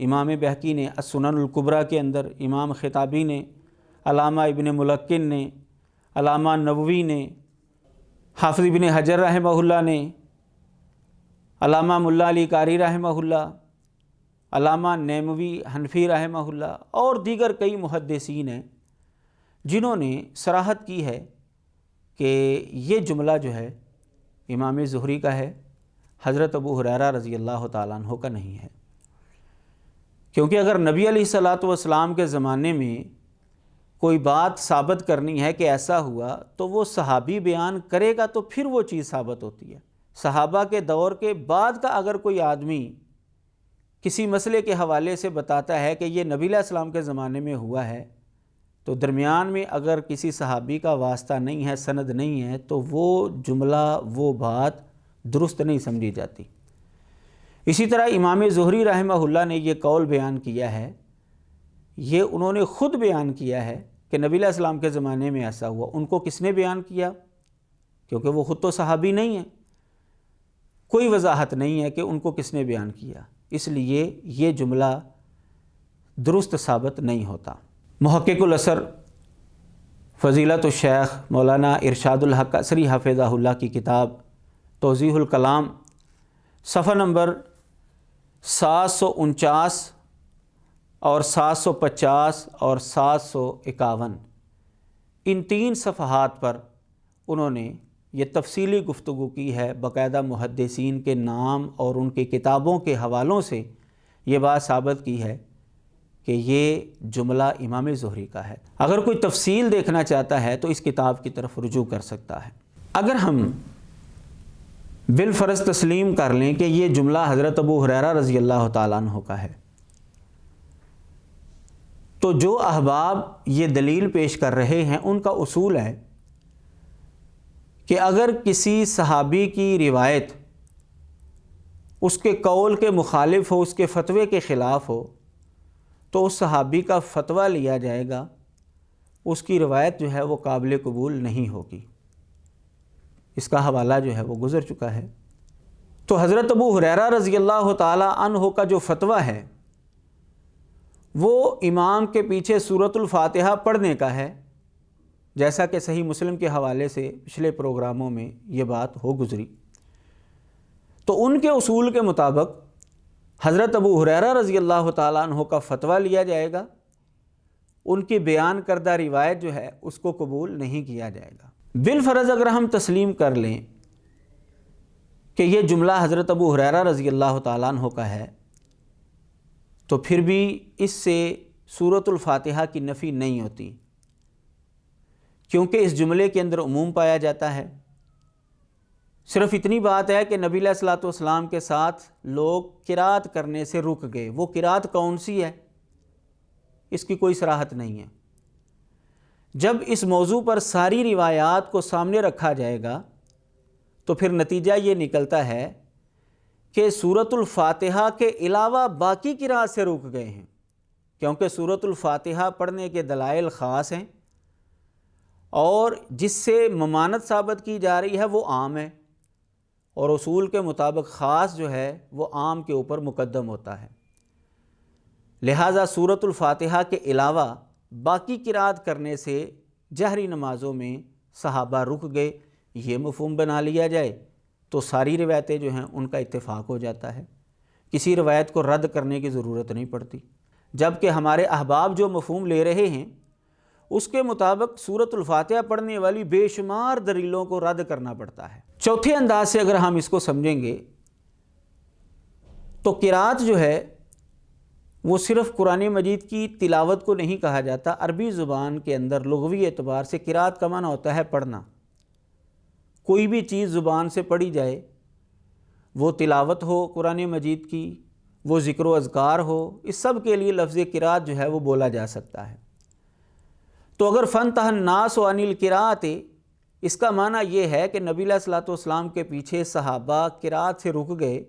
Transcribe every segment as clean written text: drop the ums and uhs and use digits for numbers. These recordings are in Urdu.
امام بہقی نے السنن الکبریٰ کے اندر، امام خطابی نے، علامہ ابن ملقن نے، علامہ نووی نے، حافظ ابن حجر رحمہ اللہ نے، علامہ ملا علی قاری رحمہ اللہ، علامہ نیموی حنفی رحمہ اللہ اور دیگر کئی محدثین ہیں جنہوں نے صراحت کی ہے کہ یہ جملہ جو ہے امام زہری کا ہے، حضرت ابو ہریرہ رضی اللہ تعالیٰ عنہ کا نہیں ہے۔ کیونکہ اگر نبی علیہ الصلوۃ والسلام کے زمانے میں کوئی بات ثابت کرنی ہے کہ ایسا ہوا تو وہ صحابی بیان کرے گا تو پھر وہ چیز ثابت ہوتی ہے۔ صحابہ کے دور کے بعد کا اگر کوئی آدمی کسی مسئلے کے حوالے سے بتاتا ہے کہ یہ نبی علیہ السلام کے زمانے میں ہوا ہے، تو درمیان میں اگر کسی صحابی کا واسطہ نہیں ہے، سند نہیں ہے، تو وہ جملہ، وہ بات درست نہیں سمجھی جاتی۔ اسی طرح امام زہری رحمہ اللہ نے یہ قول بیان کیا ہے، یہ انہوں نے خود بیان کیا ہے کہ نبی علیہ السلام کے زمانے میں ایسا ہوا۔ ان کو کس نے بیان کیا؟ کیونکہ وہ خود تو صحابی نہیں ہیں، کوئی وضاحت نہیں ہے کہ ان کو کس نے بیان کیا، اس لیے یہ جملہ درست ثابت نہیں ہوتا۔ محقق الاثر فضیلت الشیخ مولانا ارشاد الحق اثری حفظہ اللہ کی کتاب توضیح الکلام صفحہ نمبر 749 اور 750 اور 751، ان 3 صفحات پر انہوں نے یہ تفصیلی گفتگو کی ہے، باقاعدہ محدثین کے نام اور ان کی کتابوں کے حوالوں سے یہ بات ثابت کی ہے کہ یہ جملہ امام زہری کا ہے۔ اگر کوئی تفصیل دیکھنا چاہتا ہے تو اس کتاب کی طرف رجوع کر سکتا ہے۔ اگر ہم بالفرض تسلیم کر لیں کہ یہ جملہ حضرت ابو ہریرہ رضی اللہ تعالیٰ عنہ کا ہے، تو جو احباب یہ دلیل پیش کر رہے ہیں ان کا اصول ہے کہ اگر کسی صحابی کی روایت اس کے قول کے مخالف ہو، اس کے فتوے کے خلاف ہو، تو اس صحابی کا فتویٰ لیا جائے گا، اس کی روایت جو ہے وہ قابل قبول نہیں ہوگی۔ اس کا حوالہ جو ہے وہ گزر چکا ہے۔ تو حضرت ابو ہریرہ رضی اللہ تعالی عنہ کا جو فتویٰ ہے وہ امام کے پیچھے سورۃ الفاتحہ پڑھنے کا ہے، جیسا کہ صحیح مسلم کے حوالے سے پچھلے پروگراموں میں یہ بات ہو گزری۔ تو ان کے اصول کے مطابق حضرت ابو ہریرہ رضی اللہ تعالیٰ عنہ کا فتویٰ لیا جائے گا، ان کی بیان کردہ روایت جو ہے اس کو قبول نہیں کیا جائے گا۔ بالفرض اگر ہم تسلیم کر لیں کہ یہ جملہ حضرت ابو ہریرہ رضی اللہ تعالیٰ عنہ کا ہے، تو پھر بھی اس سے سورۃ الفاتحہ کی نفی نہیں ہوتی، کیونکہ اس جملے کے اندر عموم پایا جاتا ہے۔ صرف اتنی بات ہے کہ نبی علیہ الصلوۃ والسلام کے ساتھ لوگ قرات کرنے سے رک گئے، وہ قرات کون سی ہے اس کی کوئی صراحت نہیں ہے۔ جب اس موضوع پر ساری روایات کو سامنے رکھا جائے گا تو پھر نتیجہ یہ نکلتا ہے کہ سورۃ الفاتحہ کے علاوہ باقی قرات سے رک گئے ہیں، کیونکہ سورۃ الفاتحہ پڑھنے کے دلائل خاص ہیں اور جس سے ممانت ثابت کی جا رہی ہے وہ عام ہے، اور اصول کے مطابق خاص جو ہے وہ عام کے اوپر مقدم ہوتا ہے۔ لہٰذا سورۃ الفاتحہ کے علاوہ باقی قرات کرنے سے جہری نمازوں میں صحابہ رک گئے، یہ مفہوم بنا لیا جائے تو ساری روایتیں جو ہیں ان کا اتفاق ہو جاتا ہے، کسی روایت کو رد کرنے کی ضرورت نہیں پڑتی۔ جبکہ ہمارے احباب جو مفہوم لے رہے ہیں اس کے مطابق سورۃ الفاتحہ پڑھنے والی بے شمار دلیلوں کو رد کرنا پڑتا ہے۔ چوتھے انداز سے اگر ہم اس کو سمجھیں گے تو قرات جو ہے وہ صرف قرآن مجید کی تلاوت کو نہیں کہا جاتا، عربی زبان کے اندر لغوی اعتبار سے قرات کا معنی ہوتا ہے پڑھنا۔ کوئی بھی چیز زبان سے پڑھی جائے، وہ تلاوت ہو قرآن مجید کی، وہ ذکر و اذکار ہو، اس سب کے لیے لفظ قرات جو ہے وہ بولا جا سکتا ہے۔ تو اگر فَانْتَهَى النَّاسُ عَنِ الْقِرَاءَةِ اس کا معنی یہ ہے کہ نبی علیہ الصلوۃ والسلام کے پیچھے صحابہ قرات سے رک گئے،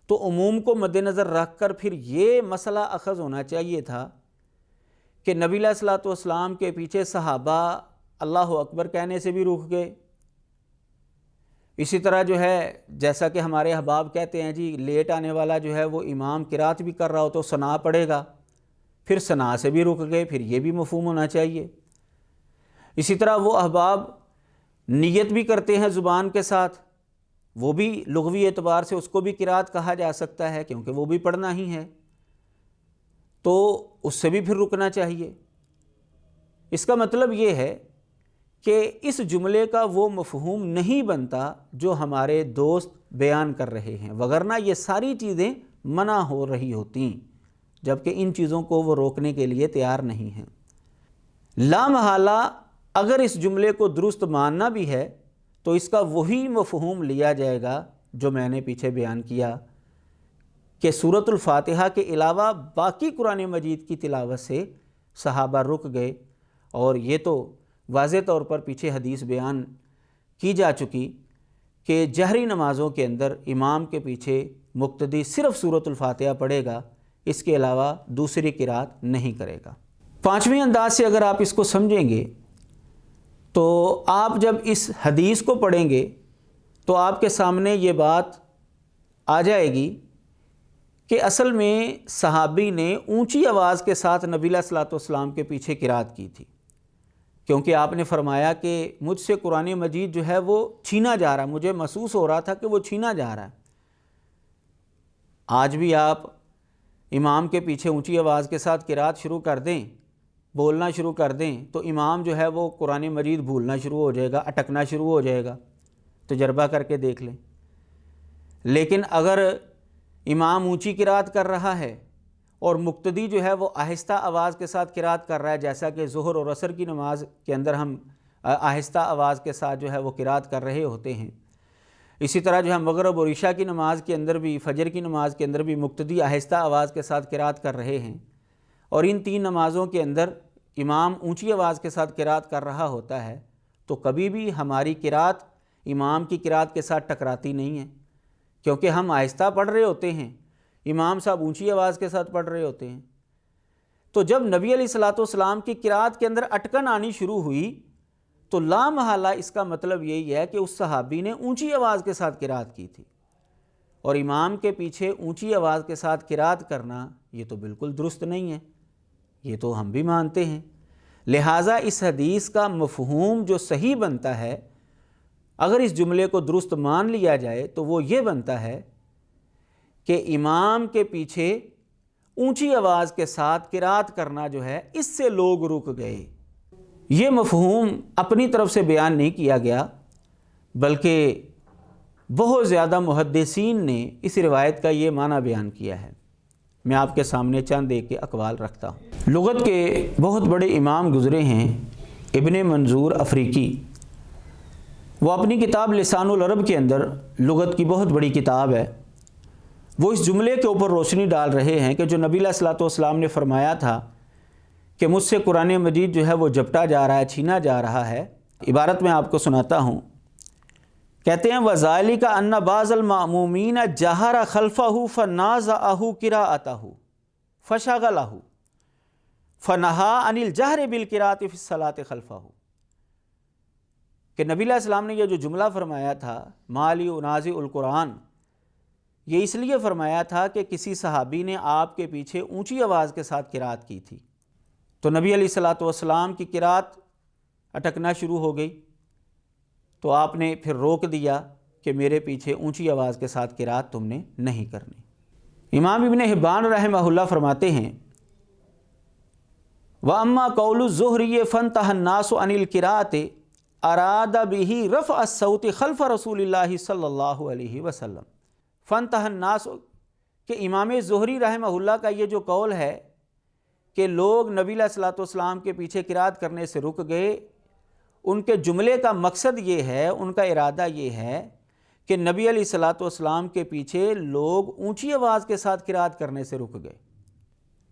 تو عموم کو مد نظر رکھ کر پھر یہ مسئلہ اخذ ہونا چاہیے تھا کہ نبی علیہ الصلوۃ والسلام کے پیچھے صحابہ اللہ اکبر کہنے سے بھی رک گئے، اسی طرح جو ہے جیسا کہ ہمارے احباب کہتے ہیں جی لیٹ آنے والا جو ہے وہ امام قرات بھی کر رہا ہو تو ثنا پڑھے گا، پھر ثنا سے بھی رک گئے، پھر یہ بھی مفہوم ہونا چاہیے۔ اسی طرح وہ احباب نیت بھی کرتے ہیں زبان کے ساتھ، وہ بھی لغوی اعتبار سے اس کو بھی قرات کہا جا سکتا ہے کیونکہ وہ بھی پڑھنا ہی ہے، تو اس سے بھی پھر رکنا چاہیے۔ اس کا مطلب یہ ہے کہ اس جملے کا وہ مفہوم نہیں بنتا جو ہمارے دوست بیان کر رہے ہیں، وگرنہ یہ ساری چیزیں منع ہو رہی ہوتی جبکہ ان چیزوں کو وہ روکنے کے لیے تیار نہیں ہیں۔ لا محالہ اگر اس جملے کو درست ماننا بھی ہے تو اس کا وہی مفہوم لیا جائے گا جو میں نے پیچھے بیان کیا کہ سورۃ الفاتحہ کے علاوہ باقی قرآن مجید کی تلاوت سے صحابہ رک گئے، اور یہ تو واضح طور پر پیچھے حدیث بیان کی جا چکی کہ جہری نمازوں کے اندر امام کے پیچھے مقتدی صرف سورۃ الفاتحہ پڑھے گا، اس کے علاوہ دوسری قرات نہیں کرے گا۔ پانچویں انداز سے اگر آپ اس کو سمجھیں گے تو آپ جب اس حدیث کو پڑھیں گے تو آپ کے سامنے یہ بات آ جائے گی کہ اصل میں صحابی نے اونچی آواز کے ساتھ نبی علیہ الصلوۃ والسلام کے پیچھے قرات کی تھی، کیونکہ آپ نے فرمایا کہ مجھ سے قرآن مجید جو ہے وہ چھینا جا رہا ہے، مجھے محسوس ہو رہا تھا کہ وہ چھینا جا رہا ہے۔ آج بھی آپ امام کے پیچھے اونچی آواز کے ساتھ قرات شروع کر دیں، بولنا شروع کر دیں، تو امام جو ہے وہ قرآن مجید بھولنا شروع ہو جائے گا، اٹکنا شروع ہو جائے گا، تجربہ کر کے دیکھ لیں۔ لیکن اگر امام اونچی قرات کر رہا ہے اور مقتدی جو ہے وہ آہستہ آواز کے ساتھ قرات کر رہا ہے، جیسا کہ ظہر اور عصر کی نماز کے اندر ہم آہستہ آواز کے ساتھ جو ہے وہ قرات کر رہے ہوتے ہیں، اسی طرح جو ہے مغرب اور عشاء کی نماز کے اندر بھی، فجر کی نماز کے اندر بھی مقتدی آہستہ آواز کے ساتھ قرات کر رہے ہیں، اور ان تین نمازوں کے اندر امام اونچی آواز کے ساتھ قرات کر رہا ہوتا ہے، تو کبھی بھی ہماری قرات امام کی قرات کے ساتھ ٹکراتی نہیں ہے، کیونکہ ہم آہستہ پڑھ رہے ہوتے ہیں، امام صاحب اونچی آواز کے ساتھ پڑھ رہے ہوتے ہیں۔ تو جب نبی علیہ الصلوۃ والسلام کی قرات کے اندر اٹکن آنی شروع ہوئی تو لا محالہ اس کا مطلب یہی ہے کہ اس صحابی نے اونچی آواز کے ساتھ قرات کی تھی، اور امام کے پیچھے اونچی آواز کے ساتھ قرات کرنا یہ تو بالکل درست نہیں ہے، یہ تو ہم بھی مانتے ہیں۔ لہٰذا اس حدیث کا مفہوم جو صحیح بنتا ہے، اگر اس جملے کو درست مان لیا جائے تو وہ یہ بنتا ہے کہ امام کے پیچھے اونچی آواز کے ساتھ قرات کرنا جو ہے اس سے لوگ رک گئے۔ یہ مفہوم اپنی طرف سے بیان نہیں کیا گیا، بلکہ بہت زیادہ محدثین نے اس روایت کا یہ معنی بیان کیا ہے۔ میں آپ کے سامنے چند ایک کے اقوال رکھتا ہوں۔ لغت کے بہت بڑے امام گزرے ہیں، ابن منظور افریقی، وہ اپنی کتاب لسان العرب کے اندر، لغت کی بہت بڑی کتاب ہے، وہ اس جملے کے اوپر روشنی ڈال رہے ہیں کہ جو نبی علیہ الصلوۃ والسلام نے فرمایا تھا کہ مجھ سے قرآن مجید جو ہے وہ جپٹا جا رہا ہے، چھینا جا رہا ہے، عبارت میں آپ کو سناتا ہوں۔ کہتے ہیں وَذَلِكَ أَنَّ بَعْضَ الْمَأْمُومِينَ جَهَرَ خَلْفَهُ فَنَازَعَهُ قِرَاءَتَهُ فَشَغَلَهُ فَنَهَى عَنِ الْجَهْرِ بِالْقِرَاءَةِ فِي الصَّلَاةِ خَلْفَهُ، کہ نبی علیہ السلام نے یہ جو جملہ فرمایا تھا مَالِي أُنَازِعُ الْقُرْآنَ، یہ اس لیے فرمایا تھا کہ کسی صحابی نے آپ کے پیچھے اونچی آواز کے ساتھ قرات کی تھی، تو نبی علیہ الصلوۃ والسلام کی قرات اٹکنا شروع ہو گئی، تو آپ نے پھر روک دیا کہ میرے پیچھے اونچی آواز کے ساتھ قرات تم نے نہیں کرنی۔ امام ابن حبان رحمہ اللہ فرماتے ہیں وَأَمَّا قَوْلُ الزُّهْرِيِّ فَانْتَهَى النَّاسُ عَنِ الْقِرَاءَةِ أَرَادَ بِهِ رَفْعَ الصَّوْتِ خَلْفَ رسول اللہ صلی اللہ علیہ وسلم۔ فَانْتَهَى النَّاسُ کہ امام زہری رحمہ اللہ کا یہ جو قول ہے کہ لوگ نبی علیہ الصلوۃ والسلام کے پیچھے قرات کرنے سے رک گئے، ان کے جملے کا مقصد یہ ہے، ان کا ارادہ یہ ہے کہ نبی علیہ الصلوۃ والسلام کے پیچھے لوگ اونچی آواز کے ساتھ قرات کرنے سے رک گئے۔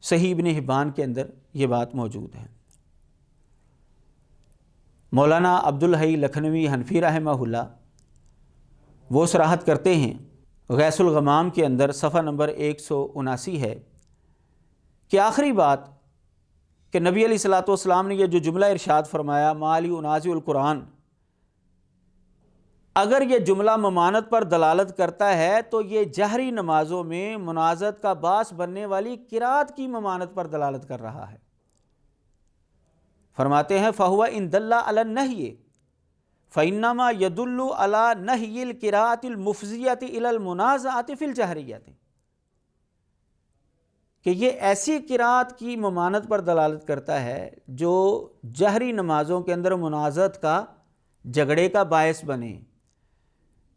صحیح ابن حبان کے اندر یہ بات موجود ہے۔ مولانا عبدالحی لکھنوی حنفی رحمہ اللہ وہ صراحت کرتے ہیں، غیث الغمام کے اندر صفحہ نمبر 179 ہے کہ آخری بات کہ نبی علیہ الصلوۃ والسلام نے یہ جو جملہ ارشاد فرمایا مالی انازع القرآن، اگر یہ جملہ ممانعت پر دلالت کرتا ہے تو یہ جہری نمازوں میں منازعت کا باعث بننے والی قرات کی ممانعت پر دلالت کر رہا ہے۔ فرماتے ہیں فَهُوَ إِن دَلَّ عَلَى النَّهْيِ فَإِنَّمَا يَدُلُّ عَلَى نَهْيِ الْقِرَاءَةِ الْمُفْزِيَةِ إِلَى الْمُنَازَعَةِ فِي الْجَهْرِيَّةِ، کہ یہ ایسی قرات کی ممانعت پر دلالت کرتا ہے جو جہری نمازوں کے اندر منازعت کا، جھگڑے کا باعث بنے،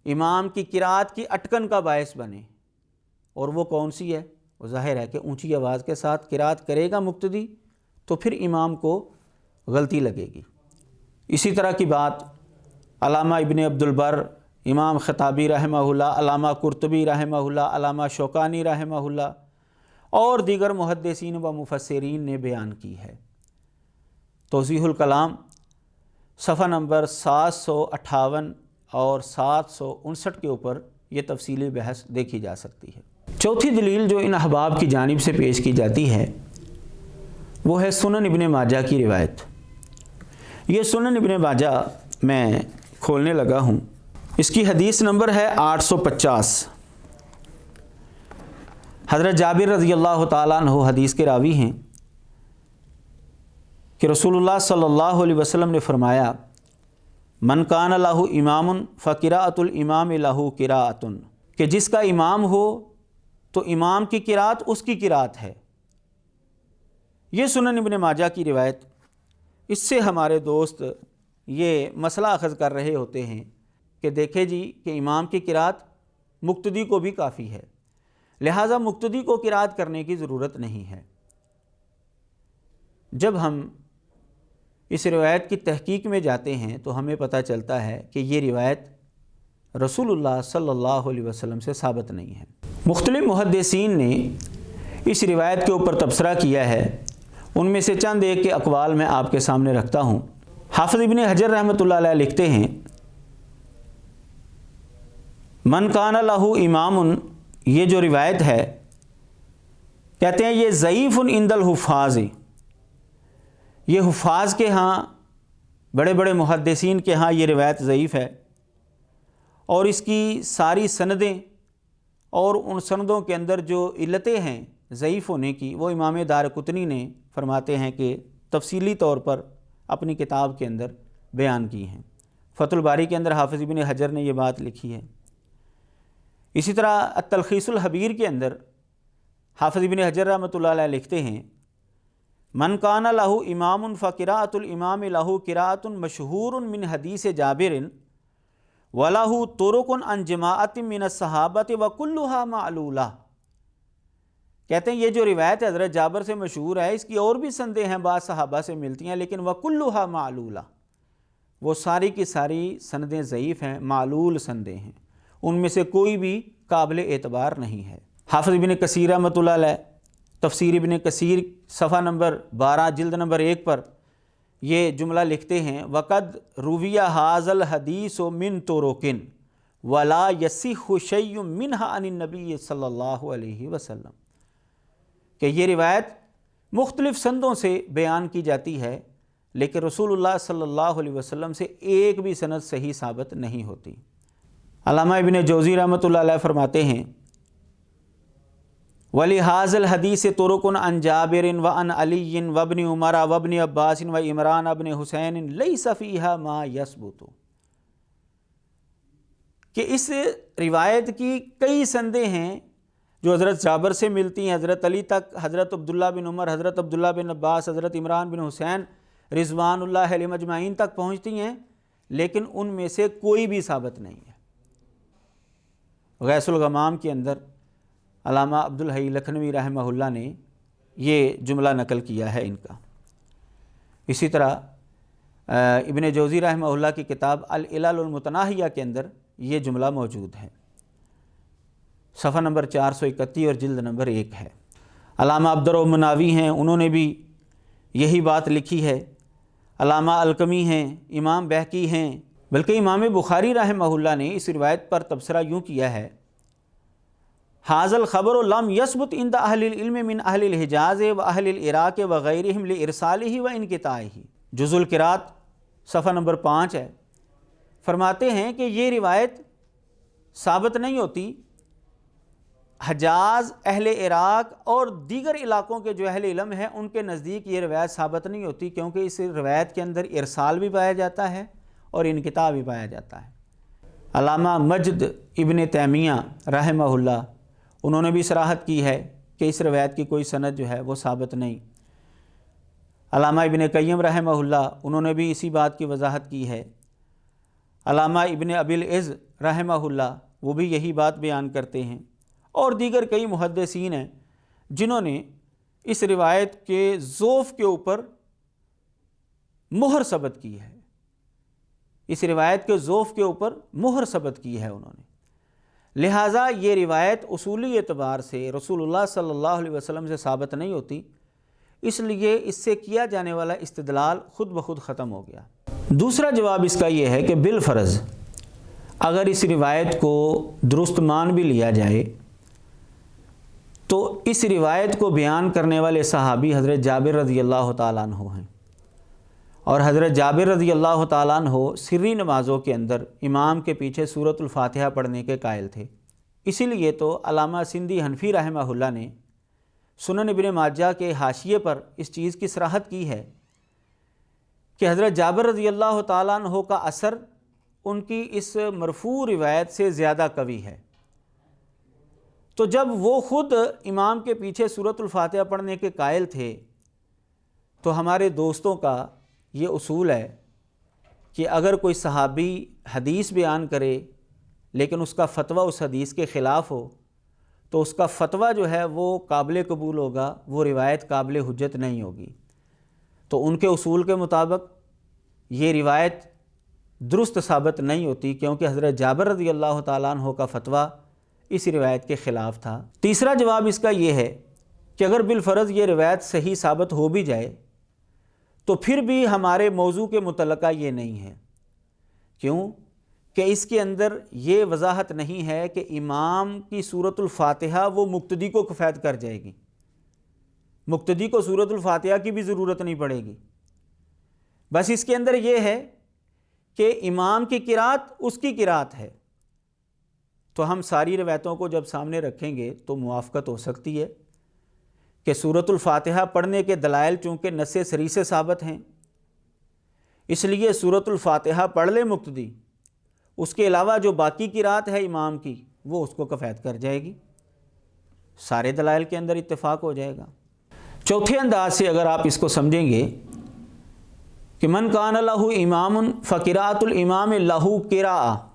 امام کی قرات کی اٹکن کا باعث بنے۔ اور وہ کون سی ہے؟ وہ ظاہر ہے کہ اونچی آواز کے ساتھ قرات کرے گا مقتدی تو پھر امام کو غلطی لگے گی۔ اسی طرح کی بات علامہ ابن عبد البر، امام خطابی رحمہ اللہ، علامہ قرطبی رحمہ اللہ، علامہ شوکانی رحمہ اللہ اور دیگر محدثین و مفسرین نے بیان کی ہے۔ توضیح الکلام صفحہ نمبر 758 اور 759 کے اوپر یہ تفصیلی بحث دیکھی جا سکتی ہے۔ چوتھی دلیل جو ان احباب کی جانب سے پیش کی جاتی ہے وہ ہے سنن ابن ماجہ کی روایت۔ یہ سنن ابن ماجہ میں کھولنے لگا ہوں، اس کی حدیث نمبر ہے 850۔ حضرت جابر رضی اللہ تعالیٰ عنہ حدیث کے راوی ہیں کہ رسول اللہ صلی اللہ علیہ وسلم نے فرمایا من کان لہ امام فقراءۃ الامام لہ قراءۃ، کہ جس کا امام ہو تو امام کی قرات اس کی قرات ہے۔ یہ سنن ابن ماجہ کی روایت، اس سے ہمارے دوست یہ مسئلہ اخذ کر رہے ہوتے ہیں کہ دیکھیں جی کہ امام کی قرات مقتدی کو بھی کافی ہے، لہٰذا مقتدی کو قرات کرنے کی ضرورت نہیں ہے۔ جب ہم اس روایت کی تحقیق میں جاتے ہیں تو ہمیں پتہ چلتا ہے کہ یہ روایت رسول اللہ صلی اللہ علیہ وسلم سے ثابت نہیں ہے۔ مختلف محدثین نے اس روایت کے اوپر تبصرہ کیا ہے، ان میں سے چند ایک کے اقوال میں آپ کے سامنے رکھتا ہوں۔ حافظ ابن حجر رحمۃ اللہ علیہ لکھتے ہیں من کان لہ امام، یہ جو روایت ہے کہتے ہیں یہ ضعیف عند الحفاظ، یہ حفاظ کے ہاں، بڑے بڑے محدثین کے ہاں یہ روایت ضعیف ہے، اور اس کی ساری سندیں اور ان سندوں کے اندر جو علتیں ہیں ضعیف ہونے کی وہ امام دارقطنی نے فرماتے ہیں کہ تفصیلی طور پر اپنی کتاب کے اندر بیان کی ہیں۔ فتح الباری کے اندر حافظ ابن حجر نے یہ بات لکھی ہے۔ اسی طرح التلخیص الحبیر کے اندر حافظ ابن حجر رحمۃ اللہ علیہ لکھتے ہیں من کان لہ امام فقراءۃ الامام لہ قراءۃ مشہور من حدیث جابر ولہ طرق عن جماعت من الصحابۃ وکلھا معلولہ، کہتے ہیں یہ جو روایت حضرت جابر سے مشہور ہے اس کی اور بھی سندیں ہیں، بعض صحابہ سے ملتی ہیں، لیکن وکلھا معلولہ، وہ ساری کی ساری سندیں ضعیف ہیں، معلول سندیں ہیں، ان میں سے کوئی بھی قابل اعتبار نہیں ہے۔ حافظ ابن کثیر رحمۃ اللہ علیہ تفسیر ابن کثیر صفحہ نمبر 12 جلد نمبر 1 پر یہ جملہ لکھتے ہیں وقد رویہ ھذا الحدیث من طرق ولا یصح شیء منها عن النبی صلی اللہ علیہ وسلم، کہ یہ روایت مختلف سندوں سے بیان کی جاتی ہے لیکن رسول اللہ صلی اللہ علیہ وسلم سے ایک بھی سند صحیح ثابت نہیں ہوتی۔ علامہ ابن جوزی رحمۃ اللہ علیہ فرماتے ہیں وَلِهَذَا الْحَدِيثِ طُرُقٌ عَنْ جَابِرٍ وَعَنْ عَلِيٍّ وَابْنِ عُمَرَ وَابْنِ عَبَّاسٍ وَعِمْرَانَ بْنِ حُسَيْنٍ لَيْسَ فِيهَا مَا يَثْبُتُ، کہ اس روایت کی کئی سندیں ہیں جو حضرت جابر سے ملتی ہیں، حضرت علی تک، حضرت عبداللہ بن عمر، حضرت عبداللہ بن عباس، حضرت عمران بن حسین رضوان اللہ علیہم اجمعین تک پہنچتی ہیں، لیکن ان میں سے کوئی بھی ثابت نہیں ہے۔ غیث الغمام کے اندر علامہ عبدالحی لکھنوی رحمہ اللہ نے یہ جملہ نقل کیا ہے ان کا۔ اسی طرح ابن جوزی رحمہ اللہ کی کتاب العلل المتناہیہ کے اندر یہ جملہ موجود ہے، صفحہ نمبر 431 اور جلد نمبر 1 ہے۔ علامہ عبدالرؤف مناوی ہیں، انہوں نے بھی یہی بات لکھی ہے۔ علامہ القمی ہیں، امام بہقی ہیں، بلکہ امام بخاری رحمہ اللہ نے اس روایت پر تبصرہ یوں کیا ہے ھذا الخبر لم یثبت عند اہل العلم من اہل الحجاز و اہل العراق وغیرہم لارسالہ وانقطاعہ، جزء القراءۃ صفحہ نمبر 5 ہے۔ فرماتے ہیں کہ یہ روایت ثابت نہیں ہوتی، حجاز، اہل عراق اور دیگر علاقوں کے جو اہل علم ہیں ان کے نزدیک یہ روایت ثابت نہیں ہوتی، کیونکہ اس روایت کے اندر ارسال بھی پایا جاتا ہے اور انقطاع بھی پایا جاتا ہے۔ علامہ مجد ابن تیمیہ رحمہ اللہ انہوں نے بھی صراحت کی ہے کہ اس روایت کی کوئی سند جو ہے وہ ثابت نہیں۔ علامہ ابن قیم رحمہ اللہ انہوں نے بھی اسی بات کی وضاحت کی ہے۔ علامہ ابن ابی العز رحمہ اللہ وہ بھی یہی بات بیان کرتے ہیں، اور دیگر کئی محدثین ہیں جنہوں نے اس روایت کے ضعف کے اوپر مہر ثبت کی ہے، اس روایت کے ضعف کے اوپر مہر ثبت کی ہے انہوں نے۔ لہٰذا یہ روایت اصولی اعتبار سے رسول اللہ صلی اللہ علیہ وسلم سے ثابت نہیں ہوتی، اس لیے اس سے کیا جانے والا استدلال خود بخود ختم ہو گیا۔ دوسرا جواب اس کا یہ ہے کہ بالفرض اگر اس روایت کو درست مان بھی لیا جائے تو اس روایت کو بیان کرنے والے صحابی حضرت جابر رضی اللہ تعالیٰ عنہ ہیں، اور حضرت جابر رضی اللہ تعالیٰ عنہ سری نمازوں کے اندر امام کے پیچھے سورۃ الفاتحہ پڑھنے کے قائل تھے۔ اسی لیے تو علامہ سندھی حنفی رحمہ اللہ نے سنن ابن ماجہ کے حاشیے پر اس چیز کی صراحت کی ہے کہ حضرت جابر رضی اللہ تعالیٰ عنہ کا اثر ان کی اس مرفوع روایت سے زیادہ قوی ہے۔ تو جب وہ خود امام کے پیچھے سورۃ الفاتحہ پڑھنے کے قائل تھے تو ہمارے دوستوں کا یہ اصول ہے کہ اگر کوئی صحابی حدیث بیان کرے لیکن اس کا فتویٰ اس حدیث کے خلاف ہو تو اس کا فتویٰ جو ہے وہ قابل قبول ہوگا، وہ روایت قابل حجت نہیں ہوگی۔ تو ان کے اصول کے مطابق یہ روایت درست ثابت نہیں ہوتی، کیونکہ حضرت جابر رضی اللہ تعالیٰ عنہ کا فتویٰ اس روایت کے خلاف تھا۔ تیسرا جواب اس کا یہ ہے کہ اگر بالفرض یہ روایت صحیح ثابت ہو بھی جائے تو پھر بھی ہمارے موضوع کے متعلقہ یہ نہیں ہے۔ کیوں؟ کہ اس کے اندر یہ وضاحت نہیں ہے کہ امام کی سورۃ الفاتحہ وہ مقتدی کو کفایت کر جائے گی، مقتدی کو سورۃ الفاتحہ کی بھی ضرورت نہیں پڑے گی۔ بس اس کے اندر یہ ہے کہ امام کی قرات اس کی قرات ہے، تو ہم ساری روایتوں کو جب سامنے رکھیں گے تو موافقت ہو سکتی ہے کہ سورۃ الفاتحہ پڑھنے کے دلائل چونکہ نص صریح سے ثابت ہیں، اس لیے سورۃ الفاتحہ پڑھ لے مقتدی، اس کے علاوہ جو باقی قرات ہے امام کی وہ اس کو کفایت کر جائے گی، سارے دلائل کے اندر اتفاق ہو جائے گا۔ چوتھے انداز سے اگر آپ اس کو سمجھیں گے کہ من کان لہ امام فقراءۃ الامام لہ قراءۃ،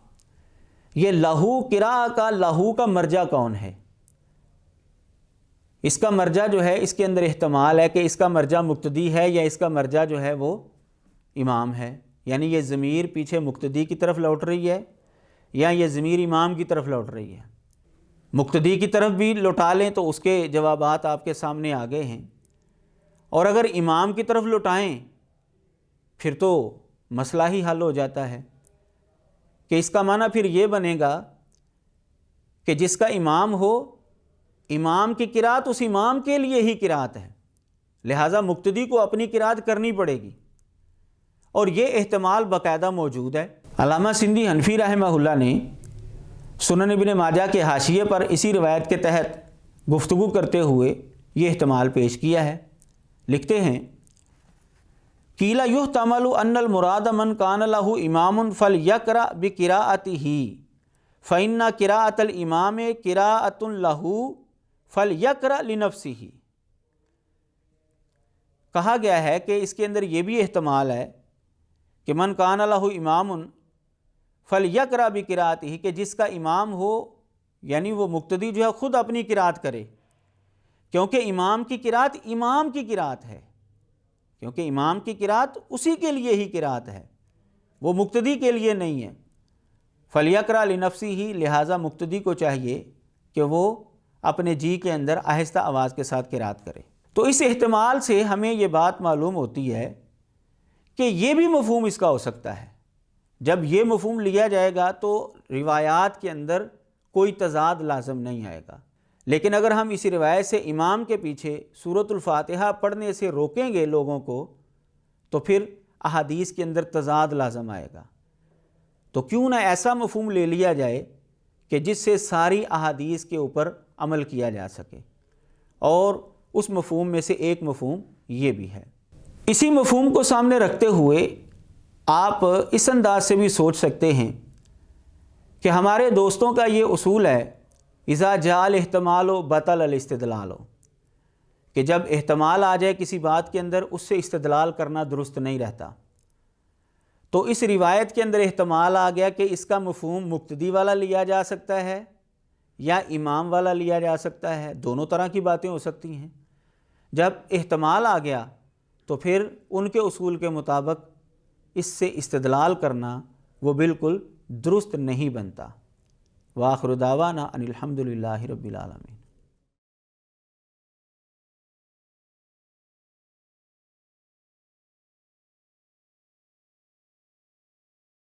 یہ لہو قراءۃ کا لہو کا مرجع کون ہے؟ اس کا مرجع جو ہے اس کے اندر احتمال ہے کہ اس کا مرجع مقتدی ہے یا اس کا مرجع جو ہے وہ امام ہے، یعنی یہ ضمیر پیچھے مقتدی کی طرف لوٹ رہی ہے یا یہ ضمیر امام کی طرف لوٹ رہی ہے۔ مقتدی کی طرف بھی لوٹا لیں تو اس کے جوابات آپ کے سامنے آ گئے ہیں، اور اگر امام کی طرف لوٹائیں پھر تو مسئلہ ہی حل ہو جاتا ہے کہ اس کا معنی پھر یہ بنے گا کہ جس کا امام ہو، امام کی قرات اس امام کے لیے ہی قرات ہے، لہٰذا مقتدی کو اپنی قرات کرنی پڑے گی، اور یہ احتمال باقاعدہ موجود ہے۔ علامہ سندھی حنفی رحمہ اللہ نے سنن ابن ماجہ کے حاشیے پر اسی روایت کے تحت گفتگو کرتے ہوئے یہ احتمال پیش کیا ہے۔ لکھتے ہیں قیل یحتمل ان المراد من کان لہ امام فلیقرأ بقراءتہ فإن قراءۃ الامام قراءۃ لہ فلیقرأ لنفسہ۔ کہا گیا ہے کہ اس کے اندر یہ بھی احتمال ہے کہ من کان لہ امام فلیقرأ بقراءتہ، کہ جس کا امام ہو یعنی وہ مقتدی جو ہے خود اپنی قرات کرے، کیونکہ امام کی قرات امام کی قرات ہے، کیونکہ امام کی قرات اسی کے لیے ہی قرات ہے، وہ مقتدی کے لیے نہیں ہے۔ فلیقرأ لنفسہ، لہٰذا مقتدی کو چاہیے کہ وہ اپنے جی کے اندر آہستہ آواز کے ساتھ قرات کرے۔ تو اس احتمال سے ہمیں یہ بات معلوم ہوتی ہے کہ یہ بھی مفہوم اس کا ہو سکتا ہے۔ جب یہ مفہوم لیا جائے گا تو روایات کے اندر کوئی تضاد لازم نہیں آئے گا، لیکن اگر ہم اسی روایت سے امام کے پیچھے سورۃ الفاتحہ پڑھنے سے روکیں گے لوگوں کو تو پھر احادیث کے اندر تضاد لازم آئے گا۔ تو کیوں نہ ایسا مفہوم لے لیا جائے کہ جس سے ساری احادیث کے اوپر عمل کیا جا سکے، اور اس مفہوم میں سے ایک مفہوم یہ بھی ہے۔ اسی مفہوم کو سامنے رکھتے ہوئے آپ اس انداز سے بھی سوچ سکتے ہیں کہ ہمارے دوستوں کا یہ اصول ہے، اذا جاء الاحتمال بطل الاستدلال، کہ جب احتمال آ جائے کسی بات کے اندر اس سے استدلال کرنا درست نہیں رہتا۔ تو اس روایت کے اندر احتمال آ گیا کہ اس کا مفہوم مقتدی والا لیا جا سکتا ہے یا امام والا لیا جا سکتا ہے، دونوں طرح کی باتیں ہو سکتی ہیں۔ جب احتمال آ گیا تو پھر ان کے اصول کے مطابق اس سے استدلال کرنا وہ بالکل درست نہیں بنتا۔ وآخر دعوانا ان الحمد للہ رب العالمین۔